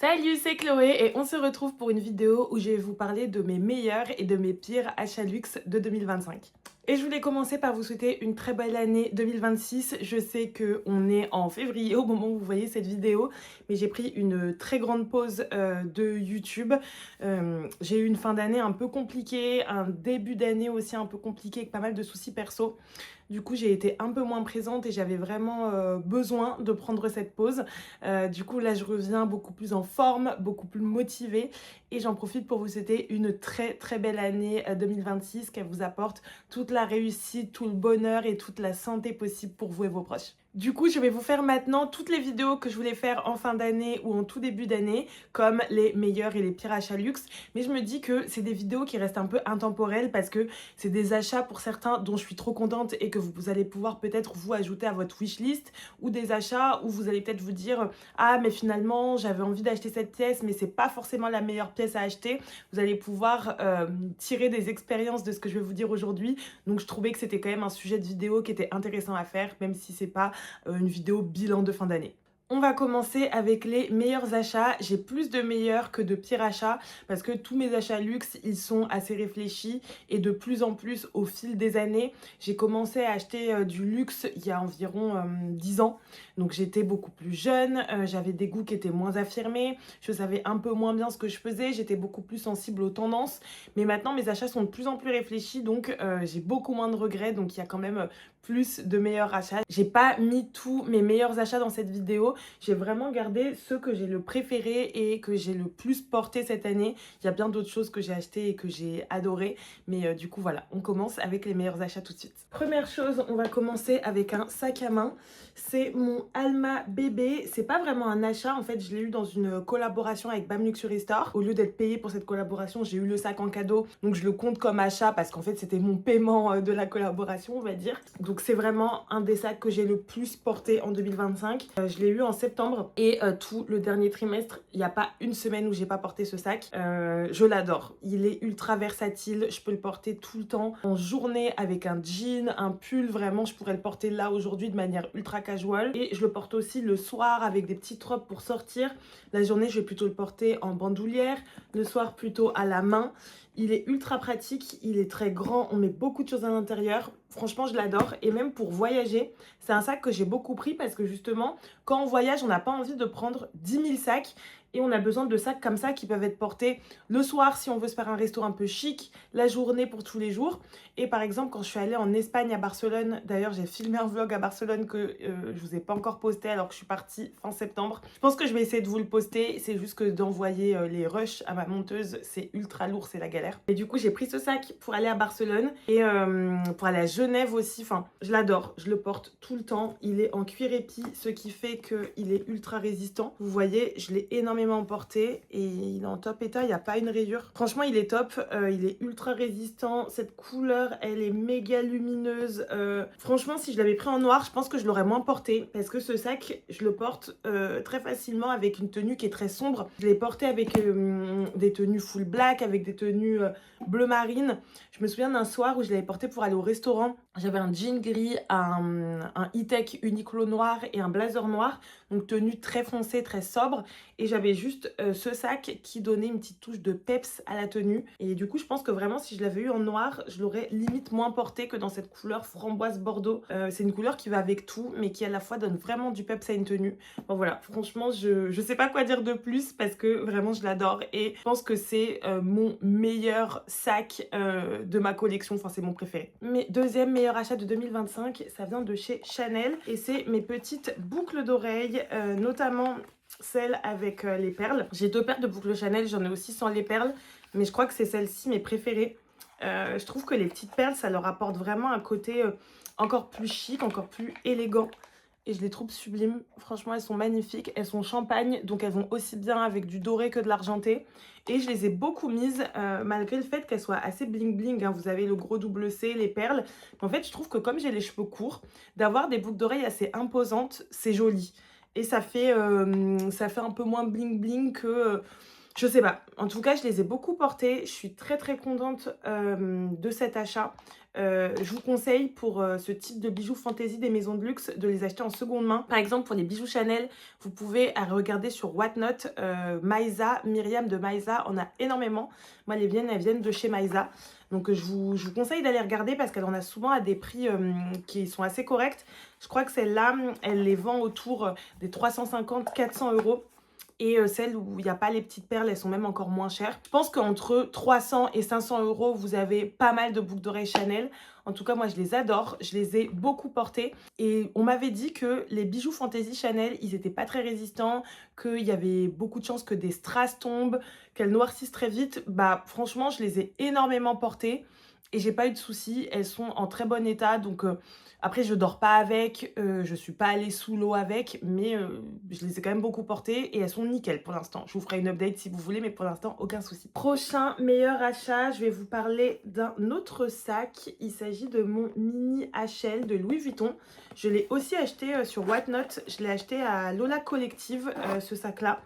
Salut, c'est Chloé et on se retrouve pour une vidéo où je vais vous parler de mes meilleurs et de mes pires achats luxe de 2025. Et je voulais commencer par vous souhaiter une très belle année 2026. Je sais qu'on est en février au moment où vous voyez cette vidéo, mais j'ai pris une très grande pause de YouTube. J'ai eu une fin d'année un peu compliquée, un début d'année aussi un peu compliqué avec pas mal de soucis perso. Du coup, j'ai été un peu moins présente et j'avais vraiment besoin de prendre cette pause. Du coup, là, je reviens beaucoup plus en forme, beaucoup plus motivée et j'en profite pour vous souhaiter une très très belle année 2026, qu'elle vous apporte toute la réussite, tout le bonheur et toute la santé possible pour vous et vos proches. Du coup, je vais vous faire maintenant toutes les vidéos que je voulais faire en fin d'année ou en tout début d'année, comme les meilleurs et les pires achats luxe. Mais je me dis que c'est des vidéos qui restent un peu intemporelles parce que c'est des achats pour certains dont je suis trop contente et que vous allez pouvoir peut-être vous ajouter à votre wishlist, ou des achats où vous allez peut-être vous dire ah mais finalement j'avais envie d'acheter cette pièce mais c'est pas forcément la meilleure pièce à acheter. Vous allez pouvoir tirer des expériences de ce que je vais vous dire aujourd'hui. Donc je trouvais que c'était quand même un sujet de vidéo qui était intéressant à faire, même si c'est pas une vidéo bilan de fin d'année. On va commencer avec les meilleurs achats. J'ai plus de meilleurs que de pires achats parce que tous mes achats luxe, ils sont assez réfléchis et de plus en plus au fil des années. J'ai commencé à acheter du luxe il y a environ 10 ans. Donc j'étais beaucoup plus jeune, j'avais des goûts qui étaient moins affirmés, je savais un peu moins bien ce que je faisais, j'étais beaucoup plus sensible aux tendances. Mais maintenant, mes achats sont de plus en plus réfléchis, donc j'ai beaucoup moins de regrets. Donc il y a quand même plus de meilleurs achats. J'ai pas mis tous mes meilleurs achats dans cette vidéo. J'ai vraiment gardé ceux que j'ai le préféré et que j'ai le plus porté cette année. Il y a bien d'autres choses que j'ai achetées et que j'ai adoré. Mais du coup, voilà, on commence avec les meilleurs achats tout de suite. Première chose, on va commencer avec un sac à main. C'est mon Alma bébé. C'est pas vraiment un achat. En fait, je l'ai eu dans une collaboration avec BAM Luxury Store. Au lieu d'être payée pour cette collaboration, j'ai eu le sac en cadeau. Donc, je le compte comme achat parce qu'en fait, c'était mon paiement de la collaboration, on va dire. Donc, c'est vraiment un des sacs que j'ai le plus porté en 2025. Je l'ai eu en septembre et tout le dernier trimestre, il n'y a pas une semaine où j'ai pas porté ce sac. Je l'adore. Il est ultra versatile. Je peux le porter tout le temps. En journée avec un jean, un pull. Vraiment, je pourrais le porter là aujourd'hui de manière ultra casual. Et je le porte aussi le soir avec des petites robes pour sortir. La journée, je vais plutôt le porter en bandoulière. Le soir, plutôt à la main. Il est ultra pratique, il est très grand, on met beaucoup de choses à l'intérieur. Franchement, je l'adore. Et même pour voyager, c'est un sac que j'ai beaucoup pris parce que justement, quand on voyage, on n'a pas envie de prendre 10 000 sacs. Et on a besoin de sacs comme ça qui peuvent être portés le soir si on veut se faire un resto un peu chic, la journée pour tous les jours. Et par exemple, quand je suis allée en Espagne à Barcelone, d'ailleurs j'ai filmé un vlog à Barcelone que je vous ai pas encore posté alors que je suis partie fin septembre. Je pense que je vais essayer de vous le poster. C'est juste que d'envoyer les rushs à ma monteuse, c'est ultra lourd, c'est la galère. Et du coup, j'ai pris ce sac pour aller à Barcelone et pour aller à Genève aussi. Enfin, je l'adore, je le porte tout le temps. Il est en cuir épi, ce qui fait qu'il est ultra résistant. Vous voyez, je l'ai énormément porté et il est en top état, il n'y a pas une rayure. Franchement, il est top, il est ultra résistant. Cette couleur, elle est méga lumineuse. Franchement, si je l'avais pris en noir, je pense que je l'aurais moins porté parce que ce sac, je le porte très facilement avec une tenue qui est très sombre. Je l'ai porté avec des tenues full black, avec des tenues bleu marine. Je me souviens d'un soir où je l'avais porté pour aller au restaurant. J'avais un jean gris, un e-tech Uniqlo noir et un blazer noir. Donc tenue très foncée, très sobre. Et j'avais juste ce sac qui donnait une petite touche de peps à la tenue. Et du coup, je pense que vraiment, si je l'avais eu en noir, je l'aurais limite moins porté que dans cette couleur framboise bordeaux. C'est une couleur qui va avec tout, mais qui à la fois donne vraiment du peps à une tenue. Bon voilà, franchement, je sais pas quoi dire de plus parce que vraiment, je l'adore. Et je pense que c'est mon meilleur sac de ma collection. Enfin, c'est mon préféré. Mes deuxième meilleur achat de 2025, ça vient de chez Chanel. Et c'est mes petites boucles d'oreilles, notamment celle avec les perles. J'ai deux paires de boucles Chanel, j'en ai aussi sans les perles, mais je crois que c'est celle-ci mes préférées. Je trouve que les petites perles, ça leur apporte vraiment un côté encore plus chic, encore plus élégant. Et je les trouve sublimes. Franchement, elles sont magnifiques. Elles sont champagne, donc elles vont aussi bien avec du doré que de l'argenté. Et je les ai beaucoup mises, malgré le fait qu'elles soient assez bling bling. Hein. Vous avez le gros double C, les perles. Mais en fait, je trouve que comme j'ai les cheveux courts, d'avoir des boucles d'oreilles assez imposantes, c'est joli. Et ça fait un peu moins bling bling que Je sais pas. En tout cas, je les ai beaucoup portés. Je suis très, très contente, de cet achat. Je vous conseille pour, ce type de bijoux fantaisie des maisons de luxe, de les acheter en seconde main. Par exemple, pour les bijoux Chanel, vous pouvez, regarder sur Whatnot, Maïsa, Myriam de Maïsa en a énormément. Moi, les miennes, elles viennent de chez Maïsa. Donc, je vous conseille d'aller regarder parce qu'elle en a souvent à des prix, qui sont assez corrects. Je crois que celle-là, elle les vend autour, des 350-400 €. Et celles où il n'y a pas les petites perles, elles sont même encore moins chères. Je pense qu'entre 300 et 500 €, vous avez pas mal de boucles d'oreilles Chanel. En tout cas, moi, je les adore. Je les ai beaucoup portées. Et on m'avait dit que les bijoux fantaisie Chanel, ils étaient pas très résistants, qu'il y avait beaucoup de chances que des strass tombent, qu'elles noircissent très vite. Bah, franchement, je les ai énormément portées et j'ai pas eu de soucis. Elles sont en très bon état. Donc, après, je dors pas avec, je suis pas allée sous l'eau avec, mais je les ai quand même beaucoup portées et elles sont nickel pour l'instant. Je vous ferai une update si vous voulez, mais pour l'instant, aucun souci. Prochain meilleur achat, je vais vous parler d'un autre sac. Il s'agit de mon mini HL de Louis Vuitton. Je l'ai aussi acheté sur Whatnot. Je l'ai acheté à Lola Collective, ce sac-là,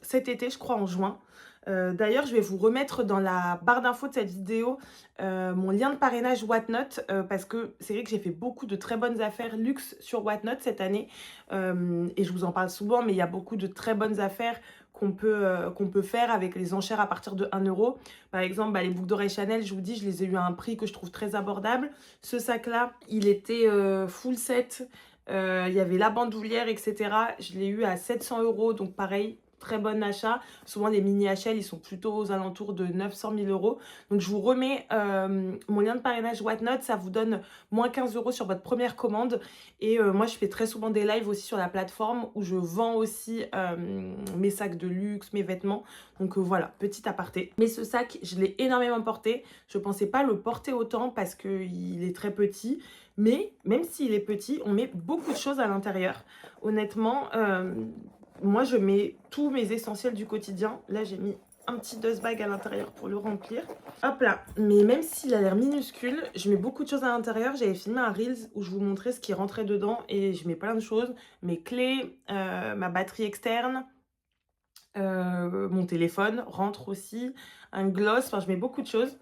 cet été, je crois en juin. D'ailleurs, je vais vous remettre dans la barre d'infos de cette vidéo mon lien de parrainage Whatnot parce que c'est vrai que j'ai fait beaucoup de très bonnes affaires luxe sur Whatnot cette année et je vous en parle souvent, mais il y a beaucoup de très bonnes affaires qu'on peut faire avec les enchères à partir de 1 €. Par exemple, les boucles d'oreilles Chanel, je vous dis, je les ai eu à un prix que je trouve très abordable. Ce sac-là, il était full set, il y avait la bandoulière, etc. Je l'ai eu à 700 €, donc pareil, très bon achat. Souvent, les mini HL, ils sont plutôt aux alentours de 900 000 €. Donc, je vous remets mon lien de parrainage Whatnot. Ça vous donne moins 15 € sur votre première commande. Et moi, je fais très souvent des lives aussi sur la plateforme où je vends aussi mes sacs de luxe, mes vêtements. Donc, voilà, petit aparté. Mais ce sac, je l'ai énormément porté. Je ne pensais pas le porter autant parce qu'il est très petit. Mais même s'il est petit, on met beaucoup de choses à l'intérieur. Honnêtement, moi, je mets tous mes essentiels du quotidien. Là, j'ai mis un petit dust bag à l'intérieur pour le remplir. Hop là. Mais même s'il a l'air minuscule, je mets beaucoup de choses à l'intérieur. J'avais filmé un Reels où je vous montrais ce qui rentrait dedans et je mets plein de choses. Mes clés, ma batterie externe, mon téléphone rentre aussi, un gloss, enfin je mets beaucoup de choses.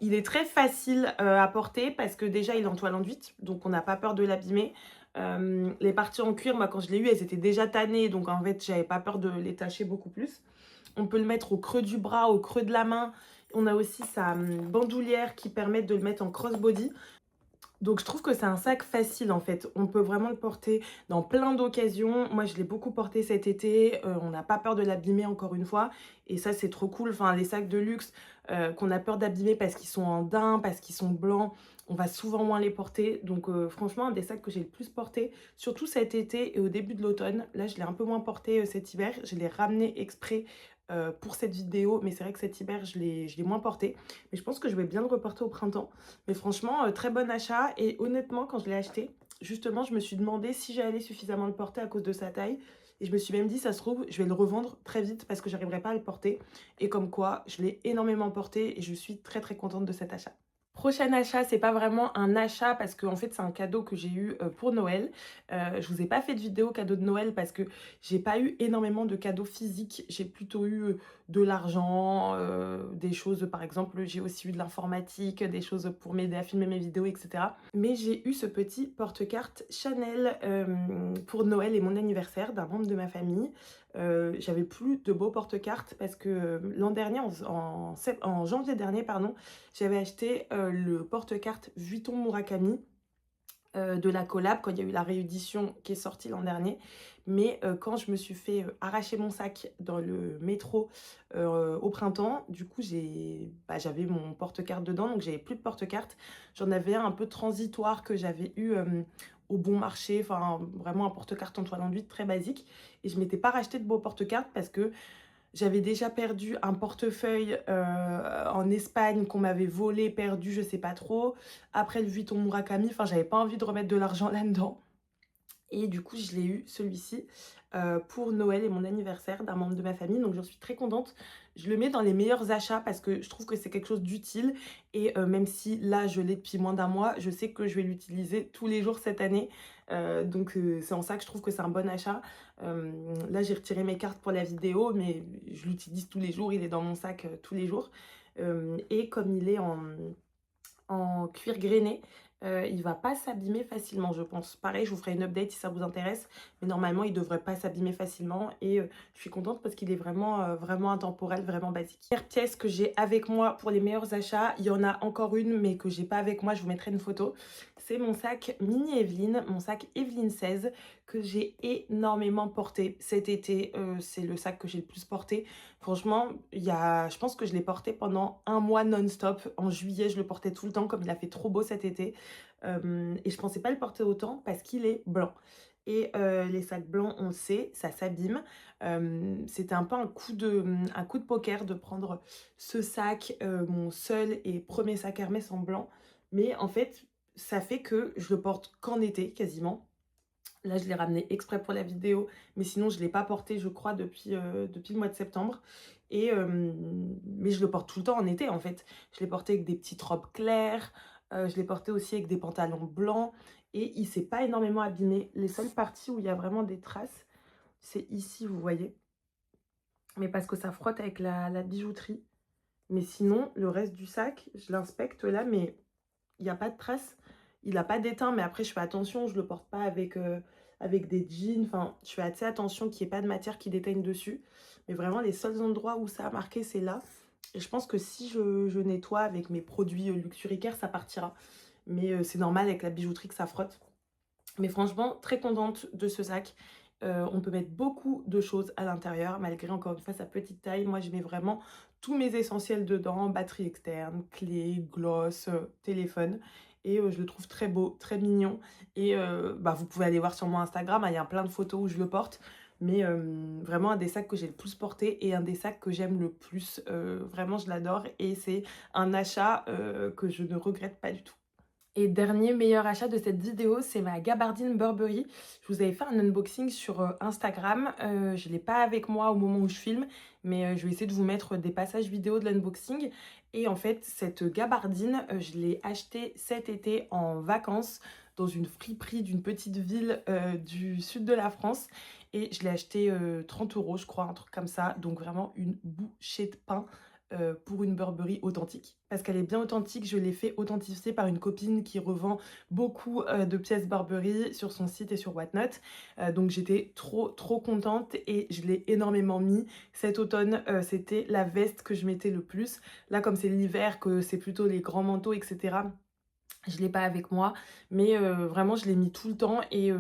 Il est très facile à porter parce que déjà il est en toile enduite, donc on n'a pas peur de l'abîmer. Les parties en cuir, moi quand je l'ai eu, elles étaient déjà tannées, donc en fait j'avais pas peur de les tacher beaucoup plus. On peut le mettre au creux du bras, au creux de la main. On a aussi sa bandoulière qui permet de le mettre en crossbody. Donc je trouve que c'est un sac facile en fait. On peut vraiment le porter dans plein d'occasions. Moi je l'ai beaucoup porté cet été. On n'a pas peur de l'abîmer encore une fois. Et ça c'est trop cool. Enfin les sacs de luxe qu'on a peur d'abîmer parce qu'ils sont en daim, parce qu'ils sont blancs, on va souvent moins les porter. Donc franchement un des sacs que j'ai le plus porté, surtout cet été et au début de l'automne. Là je l'ai un peu moins porté cet hiver. Je l'ai ramené exprès pour cette vidéo. Mais c'est vrai que cet hiver je l'ai moins porté. Mais je pense que je vais bien le reporter au printemps. Mais franchement, très bon achat. Et honnêtement, quand je l'ai acheté, justement, je me suis demandé si j'allais suffisamment le porter à cause de sa taille. Et je me suis même dit, ça se trouve, je vais le revendre très vite parce que j'arriverai pas à le porter. Et comme quoi, je l'ai énormément porté et je suis très très contente de cet achat. Prochain achat, c'est pas vraiment un achat parce que en fait c'est un cadeau que j'ai eu pour Noël. Je vous ai pas fait de vidéo cadeau de Noël parce que j'ai pas eu énormément de cadeaux physiques. J'ai plutôt eu de l'argent, des choses par exemple, j'ai aussi eu de l'informatique, des choses pour m'aider à filmer mes vidéos, etc. Mais j'ai eu ce petit porte-carte Chanel pour Noël et mon anniversaire d'un membre de ma famille. J'avais plus de beaux porte-cartes parce que l'an dernier, en janvier dernier, pardon, j'avais acheté le porte-carte Vuitton Murakami de la collab quand il y a eu la réédition qui est sortie l'an dernier. Mais quand je me suis fait arracher mon sac dans le métro au printemps, du coup j'avais mon porte-carte dedans, donc j'avais plus de porte-carte. J'en avais un peu transitoire que j'avais eu au bon marché, enfin vraiment un porte-carte en toile enduite très basique. Et je m'étais pas racheté de beau porte-carte parce que j'avais déjà perdu un portefeuille en Espagne qu'on m'avait volé, perdu, je sais pas trop. Après le Vuitton Murakami, enfin j'avais pas envie de remettre de l'argent là-dedans. Et du coup, je l'ai eu, celui-ci, pour Noël et mon anniversaire d'un membre de ma famille. Donc, j'en suis très contente. Je le mets dans les meilleurs achats parce que je trouve que c'est quelque chose d'utile. Et même si là, je l'ai depuis moins d'un mois, je sais que je vais l'utiliser tous les jours cette année. Donc c'est en ça que je trouve que c'est un bon achat. Là, j'ai retiré mes cartes pour la vidéo, mais je l'utilise tous les jours, il est dans mon sac, tous les jours. Et comme il est en cuir grainé, il va pas s'abîmer facilement, je pense. Pareil, je vous ferai une update si ça vous intéresse, mais normalement, il devrait pas s'abîmer facilement et je suis contente parce qu'il est vraiment, vraiment intemporel, vraiment basique. Dernière pièce que j'ai avec moi pour les meilleurs achats, il y en a encore une, mais que j'ai pas avec moi, je vous mettrai une photo. C'est mon sac Mini Evelyne, mon sac Evelyne 16, que j'ai énormément porté cet été. C'est le sac que j'ai le plus porté. Franchement, je pense que je l'ai porté pendant un mois non-stop. En juillet, je le portais tout le temps, comme il a fait trop beau cet été. Et je pensais pas le porter autant parce qu'il est blanc. Et les sacs blancs, on le sait, ça s'abîme. C'était un peu un coup de poker de prendre ce sac, mon seul et premier sac Hermès en blanc. Mais en fait, ça fait que je le porte qu'en été, quasiment. Là, je l'ai ramené exprès pour la vidéo, mais sinon, je ne l'ai pas porté, je crois, depuis le mois de septembre. Mais je le porte tout le temps en été, en fait. Je l'ai porté avec des petites robes claires, je l'ai porté aussi avec des pantalons blancs, et il ne s'est pas énormément abîmé. Les seules parties où il y a vraiment des traces, c'est ici, vous voyez. Mais parce que ça frotte avec la bijouterie. Mais sinon, le reste du sac, je l'inspecte là, mais il n'y a pas de traces. Il n'a pas d'étain, mais après, je fais attention. Je ne le porte pas avec des jeans. Enfin, je fais assez attention qu'il n'y ait pas de matière qui déteigne dessus. Mais vraiment, les seuls endroits où ça a marqué, c'est là. Et je pense que si je nettoie avec mes produits Luxury Care, ça partira. Mais c'est normal avec la bijouterie que ça frotte. Mais franchement, très contente de ce sac. On peut mettre beaucoup de choses à l'intérieur, malgré encore une fois sa petite taille. Moi, je mets vraiment tous mes essentiels dedans, batterie externe, clé, gloss, téléphone. Et je le trouve très beau, très mignon. Et vous pouvez aller voir sur mon Instagram, hein, il y a plein de photos où je le porte. Mais vraiment un des sacs que j'ai le plus porté et un des sacs que j'aime le plus. Vraiment, je l'adore et c'est un achat que je ne regrette pas du tout. Et dernier meilleur achat de cette vidéo, c'est ma gabardine Burberry. Je vous avais fait un unboxing sur Instagram. Je ne l'ai pas avec moi au moment où je filme, mais je vais essayer de vous mettre des passages vidéo de l'unboxing. Et en fait, cette gabardine, je l'ai achetée cet été en vacances dans une friperie d'une petite ville du sud de la France. Et je l'ai achetée 30 €, je crois, un truc comme ça. Donc vraiment une bouchée de pain pour une Burberry authentique. Parce qu'elle est bien authentique, je l'ai fait authentifier par une copine qui revend beaucoup de pièces Burberry sur son site et sur Whatnot. Donc j'étais trop contente et je l'ai énormément mis. Cet automne, c'était la veste que je mettais le plus. Là, comme c'est l'hiver, que c'est plutôt les grands manteaux, etc., je ne l'ai pas avec moi, mais vraiment je l'ai mis tout le temps et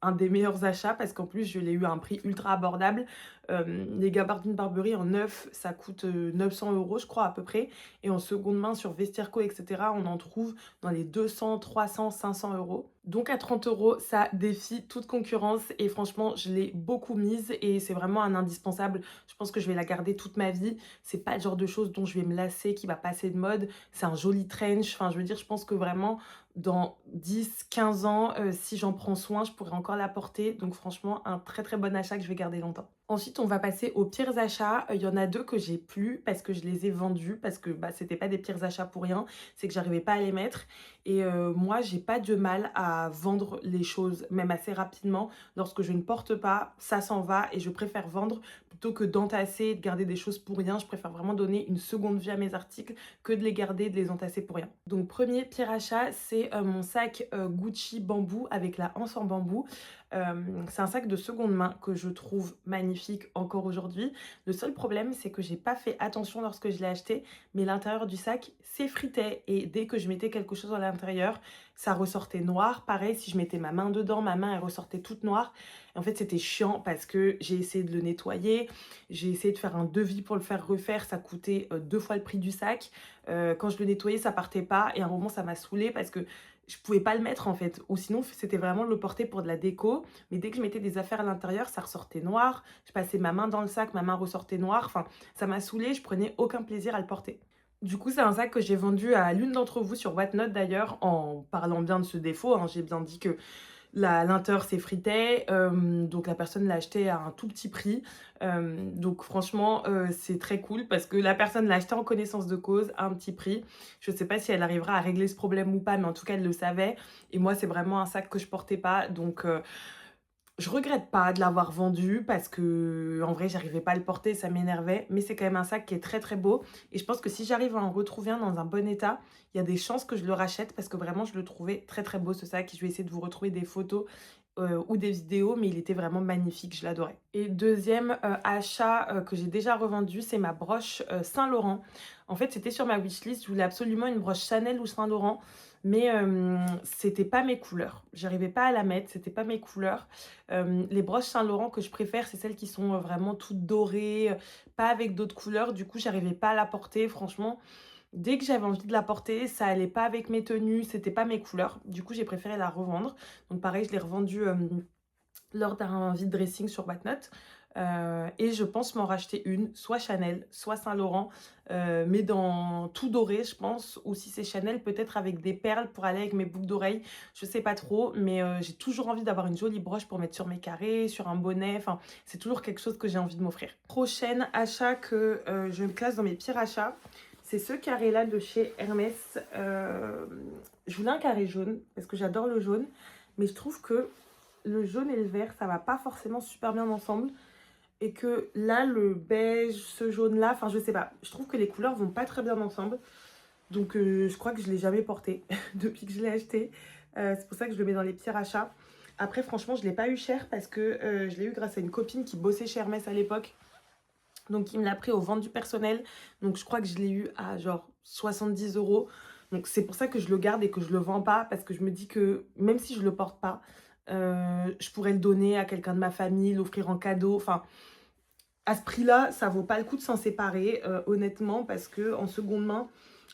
un des meilleurs achats parce qu'en plus je l'ai eu à un prix ultra abordable. Les gabardines Burberry en neuf, ça coûte 900 € je crois à peu près et en seconde main sur Vestiaire Co etc. on en trouve dans les 200, 300, 500 €. Donc à 30 €, ça défie toute concurrence et franchement je l'ai beaucoup mise et c'est vraiment un indispensable. Je pense que je vais la garder toute ma vie. C'est pas le genre de choses dont je vais me lasser, qui va passer de mode. C'est un joli trench. Enfin, je veux dire, je pense que vraiment, dans 10, 15 ans, si j'en prends soin, je pourrais encore la porter. Donc franchement, un très bon achat que je vais garder longtemps. Ensuite, on va passer aux pires achats. Il y en a deux que j'ai plus parce que je les ai vendus, parce que c'était pas des pires achats pour rien, c'est que j'arrivais pas à les mettre. Et moi, j'ai pas de mal à vendre les choses, même assez rapidement. Lorsque je ne porte pas, ça s'en va et je préfère vendre plutôt que d'entasser et de garder des choses pour rien. Je préfère vraiment donner une seconde vie à mes articles que de les garder et de les entasser pour rien. Donc premier pire achat, c'est mon sac Gucci bambou avec la anse en bambou. C'est un sac de seconde main que je trouve magnifique encore aujourd'hui. Le seul problème, c'est que j'ai pas fait attention lorsque je l'ai acheté, mais l'intérieur du sac s'effritait et dès que je mettais quelque chose à l'intérieur, ça ressortait noir. Pareil, si je mettais ma main dedans, ma main elle ressortait toute noire. Et en fait, c'était chiant parce que j'ai essayé de le nettoyer, j'ai essayé de faire un devis pour le faire refaire, ça coûtait 2 fois le prix du sac. Quand je le nettoyais, ça partait pas et à un moment, ça m'a saoulée parce que je pouvais pas le mettre en fait, ou sinon c'était vraiment de le porter pour de la déco, mais dès que je mettais des affaires à l'intérieur, ça ressortait noir, je passais ma main dans le sac, ma main ressortait noire, enfin ça m'a saoulée, je prenais aucun plaisir à le porter. Du coup, c'est un sac que j'ai vendu à l'une d'entre vous sur Whatnot d'ailleurs, en parlant bien de ce défaut, hein. J'ai bien dit que l'intérieur s'effritait, donc la personne l'a acheté à un tout petit prix. Donc franchement, c'est très cool parce que la personne l'a acheté en connaissance de cause à un petit prix. Je sais pas si elle arrivera à régler ce problème ou pas, mais en tout cas, elle le savait. Et moi, c'est vraiment un sac que je portais pas. Donc, je regrette pas de l'avoir vendu parce que en vrai, j'arrivais pas à le porter, ça m'énervait. Mais c'est quand même un sac qui est très très beau. Et je pense que si j'arrive à en retrouver un dans un bon état, il y a des chances que je le rachète parce que vraiment, je le trouvais très très beau ce sac. Je vais essayer de vous retrouver des photos ou des vidéos, mais il était vraiment magnifique, je l'adorais. Et deuxième achat que j'ai déjà revendu, c'est ma broche Saint-Laurent. En fait, c'était sur ma wishlist, je voulais absolument une broche Chanel ou Saint-Laurent, mais c'était pas mes couleurs. J'arrivais pas à la mettre, c'était pas mes couleurs. Les broches Saint-Laurent que je préfère, c'est celles qui sont vraiment toutes dorées, pas avec d'autres couleurs. Du coup, j'arrivais pas à la porter, franchement. Dès que j'avais envie de la porter, ça allait pas avec mes tenues, c'était pas mes couleurs. Du coup, j'ai préféré la revendre. Donc pareil, je l'ai revendue lors d'un vide dressing sur Whatnot. Et je pense m'en racheter une, soit Chanel, soit Saint-Laurent, mais dans tout doré, je pense. Ou si c'est Chanel, peut-être avec des perles pour aller avec mes boucles d'oreilles. Je sais pas trop, mais j'ai toujours envie d'avoir une jolie broche pour mettre sur mes carrés, sur un bonnet. Enfin, c'est toujours quelque chose que j'ai envie de m'offrir. Prochain achat que je me classe dans mes pires achats, c'est ce carré-là de chez Hermès. Je voulais un carré jaune parce que j'adore le jaune, mais je trouve que le jaune et le vert, ça va pas forcément super bien ensemble. Et que là, le beige, ce jaune-là, enfin je sais pas, je trouve que les couleurs vont pas très bien ensemble. Donc je crois que je l'ai jamais porté depuis que je l'ai acheté. C'est pour ça que je le mets dans les pires achats. Après, franchement, je l'ai pas eu cher parce que je l'ai eu grâce à une copine qui bossait chez Hermès à l'époque. Donc il me l'a pris au ventes du personnel. Donc je crois que je l'ai eu à genre 70 euros. Donc c'est pour ça que je le garde et que je le vends pas. Parce que je me dis que même si je le porte pas, je pourrais le donner à quelqu'un de ma famille, l'offrir en cadeau. Enfin, à ce prix-là, ça vaut pas le coup de s'en séparer, honnêtement. Parce que en seconde main,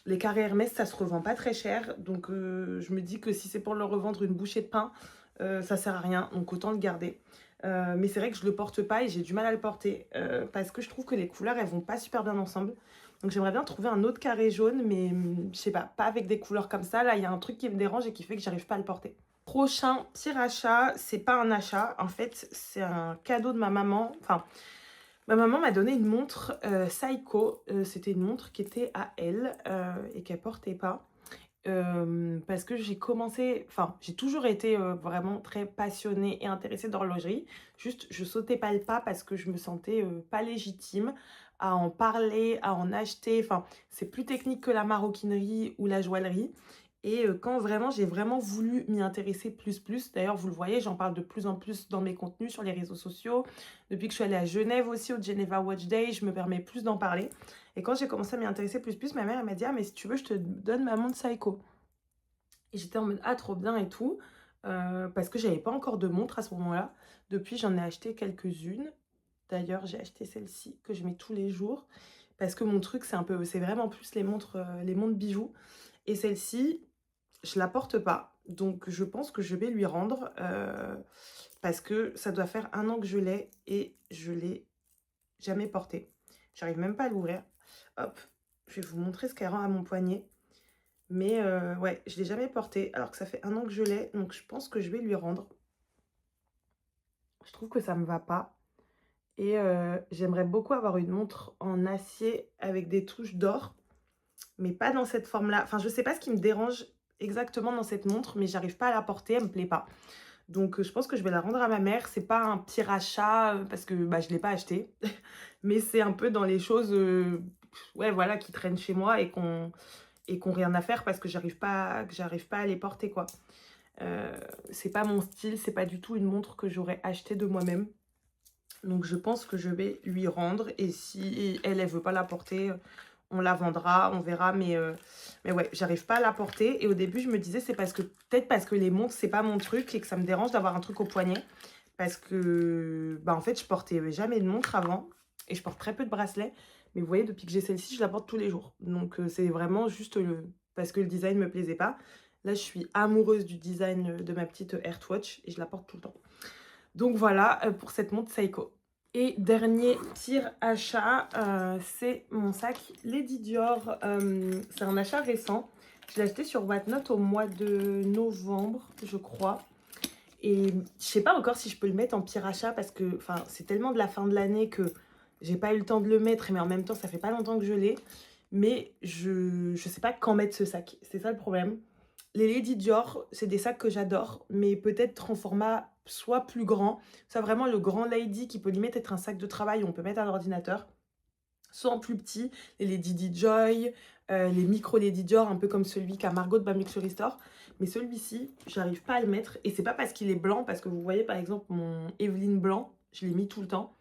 les carrés Hermès, ça se revend pas très cher. Donc je me dis que si c'est pour leur revendre une bouchée de pain, ça sert à rien. Donc autant le garder. Mais c'est vrai que je le porte pas et j'ai du mal à le porter parce que je trouve que les couleurs elles vont pas super bien ensemble. Donc j'aimerais bien trouver un autre carré jaune, mais je sais pas avec des couleurs comme ça. Là, il y a un truc qui me dérange et qui fait que j'arrive pas à le porter. Prochain pire achat, c'est pas un achat, en fait, c'est un cadeau de ma maman. Enfin, ma maman m'a donné une montre Seiko. C'était une montre qui était à elle et qu'elle portait pas. Parce que j'ai commencé, enfin, j'ai toujours été vraiment très passionnée et intéressée d'horlogerie. Juste, je sautais pas le pas parce que je me sentais pas légitime à en parler, à en acheter. Enfin, c'est plus technique que la maroquinerie ou la joaillerie. Et quand vraiment, j'ai vraiment voulu m'y intéresser plus. D'ailleurs, vous le voyez, j'en parle de plus en plus dans mes contenus sur les réseaux sociaux. Depuis que je suis allée à Genève aussi, au Geneva Watch Day, je me permets plus d'en parler. Et quand j'ai commencé à m'y intéresser plus, ma mère elle m'a dit: «Ah mais si tu veux, je te donne ma montre Seiko». Et j'étais en mode: «Ah trop bien et tout», parce que j'avais pas encore de montre à ce moment-là. Depuis, j'en ai acheté quelques-unes. D'ailleurs, j'ai acheté celle-ci que je mets tous les jours parce que mon truc, c'est vraiment plus les montres bijoux et celle-ci, je la porte pas. Donc je pense que je vais lui rendre, parce que ça doit faire 1 an que je l'ai et je l'ai jamais portée. J'arrive même pas à l'ouvrir. Hop, je vais vous montrer ce qu'elle rend à mon poignet. Mais ouais, je l'ai jamais portée alors que ça fait 1 an que je l'ai, donc je pense que je vais lui rendre. Je trouve que ça me va pas et j'aimerais beaucoup avoir une montre en acier avec des touches d'or, mais pas dans cette forme-là. Enfin, je sais pas ce qui me dérange exactement dans cette montre, mais j'arrive pas à la porter, elle me plaît pas. Donc je pense que je vais la rendre à ma mère. C'est pas un pire achat, parce que, bah, je l'ai pas acheté, mais c'est un peu dans les choses, ouais, voilà, qui traînent chez moi et qu'on rien à faire parce que j'arrive pas à les porter, quoi. C'est pas mon style, c'est pas du tout une montre que j'aurais achetée de moi-même. Donc je pense que je vais lui rendre et si elle veut pas la porter, on la vendra, on verra. Mais ouais, j'arrive pas à la porter et au début, je me disais c'est parce que peut-être parce que les montres, c'est pas mon truc et que ça me dérange d'avoir un truc au poignet. Parce que, bah, en fait, je portais jamais de montre avant et je porte très peu de bracelets. Mais vous voyez, depuis que j'ai celle-ci, je la porte tous les jours. Donc c'est vraiment juste parce que le design me plaisait pas. Là, je suis amoureuse du design de ma petite Airwatch et je la porte tout le temps. Donc voilà pour cette montre Seiko. Et dernier pire achat, c'est mon sac Lady Dior. C'est un achat récent. Je l'ai acheté sur Whatnot au mois de novembre, je crois. Et je sais pas encore si je peux le mettre en pire achat parce que c'est tellement de la fin de l'année que j'ai pas eu le temps de le mettre, mais en même temps, ça fait pas longtemps que je l'ai. Mais je sais pas quand mettre ce sac. C'est ça le problème. Les Lady Dior, c'est des sacs que j'adore, mais peut-être en format soit plus grand, soit vraiment le grand Lady qui peut limite être un sac de travail où on peut mettre un ordinateur, soit en plus petit, les Lady DJoy, les micro Lady Dior, un peu comme celui qu'a Margot de Bam Luxury Store. Mais celui-ci, j'arrive pas à le mettre. Et c'est pas parce qu'il est blanc, parce que vous voyez par exemple mon Evelyn blanc, je l'ai mis tout le temps.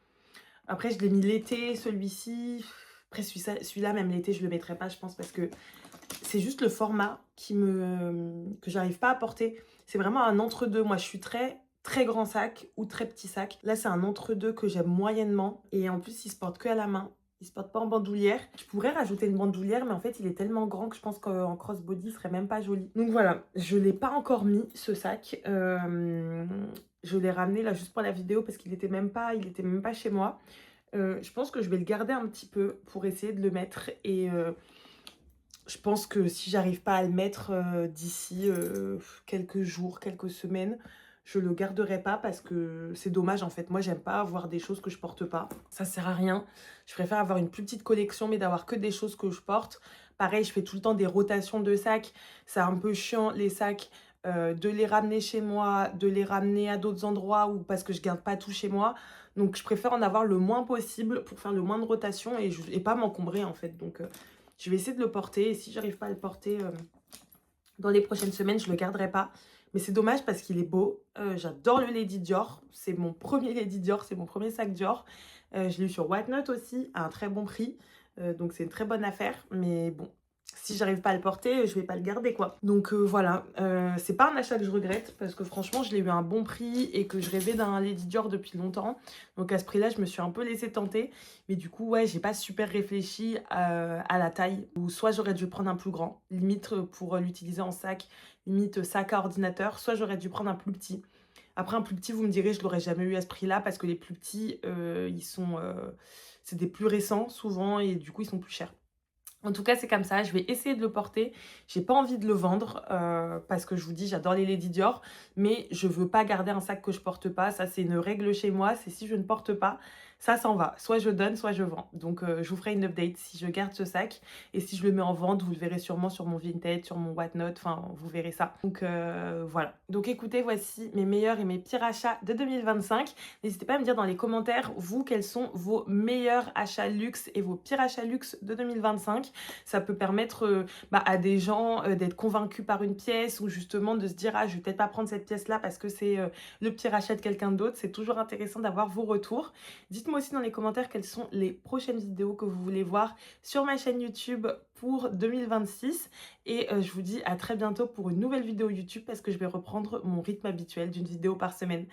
Après, je l'ai mis l'été, celui-ci. Après, celui-là, même l'été, je le mettrai pas, je pense, parce que c'est juste le format que j'arrive pas à porter. C'est vraiment un entre-deux. Moi, je suis très, très grand sac ou très petit sac. Là, c'est un entre-deux que j'aime moyennement. Et en plus, il se porte que à la main. Il se porte pas en bandoulière. Je pourrais rajouter une bandoulière, mais en fait, il est tellement grand que je pense qu'en crossbody, il serait même pas joli. Donc voilà, je l'ai pas encore mis, ce sac. Je l'ai ramené là juste pour la vidéo parce qu'il était même pas chez moi. Je pense que je vais le garder un petit peu pour essayer de le mettre. Et je pense que si j'arrive pas à le mettre d'ici quelques jours, quelques semaines, je le garderai pas parce que c'est dommage en fait. Moi, j'aime pas avoir des choses que je porte pas. Ça sert à rien. Je préfère avoir une plus petite collection mais d'avoir que des choses que je porte. Pareil, je fais tout le temps des rotations de sacs. C'est un peu chiant les sacs. De les ramener chez moi, de les ramener à d'autres endroits ou parce que je garde pas tout chez moi. Donc je préfère en avoir le moins possible pour faire le moins de rotation et pas m'encombrer en fait. Donc je vais essayer de le porter et si j'arrive pas à le porter dans les prochaines semaines, je le garderai pas. Mais c'est dommage parce qu'il est beau. J'adore le Lady Dior. C'est mon premier Lady Dior, c'est mon premier sac Dior. Je l'ai eu sur Whatnot aussi à un très bon prix. Donc c'est une très bonne affaire. Mais bon, si j'arrive pas à le porter, je vais pas le garder quoi. Donc voilà, c'est pas un achat que je regrette parce que franchement je l'ai eu à un bon prix et que je rêvais d'un Lady Dior depuis longtemps. Donc à ce prix là je me suis un peu laissée tenter. Mais du coup ouais, j'ai pas super réfléchi à la taille. Ou soit j'aurais dû prendre un plus grand, limite pour l'utiliser en sac, limite sac à ordinateur. Soit j'aurais dû prendre un plus petit. Après un plus petit vous me direz je l'aurais jamais eu à ce prix là parce que les plus petits ils sont... c'est des plus récents souvent et du coup ils sont plus chers. En tout cas, c'est comme ça. Je vais essayer de le porter. J'ai pas envie de le vendre parce que je vous dis, j'adore les Lady Dior. Mais je veux pas garder un sac que je porte pas. Ça, c'est une règle chez moi. C'est si je ne porte pas, ça s'en va. Soit je donne, soit je vends. Donc, je vous ferai une update si je garde ce sac. Et si je le mets en vente, vous le verrez sûrement sur mon Vinted, sur mon Whatnot. Enfin, vous verrez ça. Donc, voilà. Donc, écoutez, voici mes meilleurs et mes pires achats de 2025. N'hésitez pas à me dire dans les commentaires, vous, quels sont vos meilleurs achats luxe et vos pires achats luxe de 2025. Ça peut permettre à des gens d'être convaincus par une pièce ou justement de se dire ah je vais peut-être pas prendre cette pièce là parce que c'est le petit rachat de quelqu'un d'autre. C'est toujours intéressant d'avoir vos retours. Dites-moi aussi dans les commentaires quelles sont les prochaines vidéos que vous voulez voir sur ma chaîne YouTube pour 2026 et je vous dis à très bientôt pour une nouvelle vidéo YouTube parce que je vais reprendre mon rythme habituel d'une vidéo par semaine.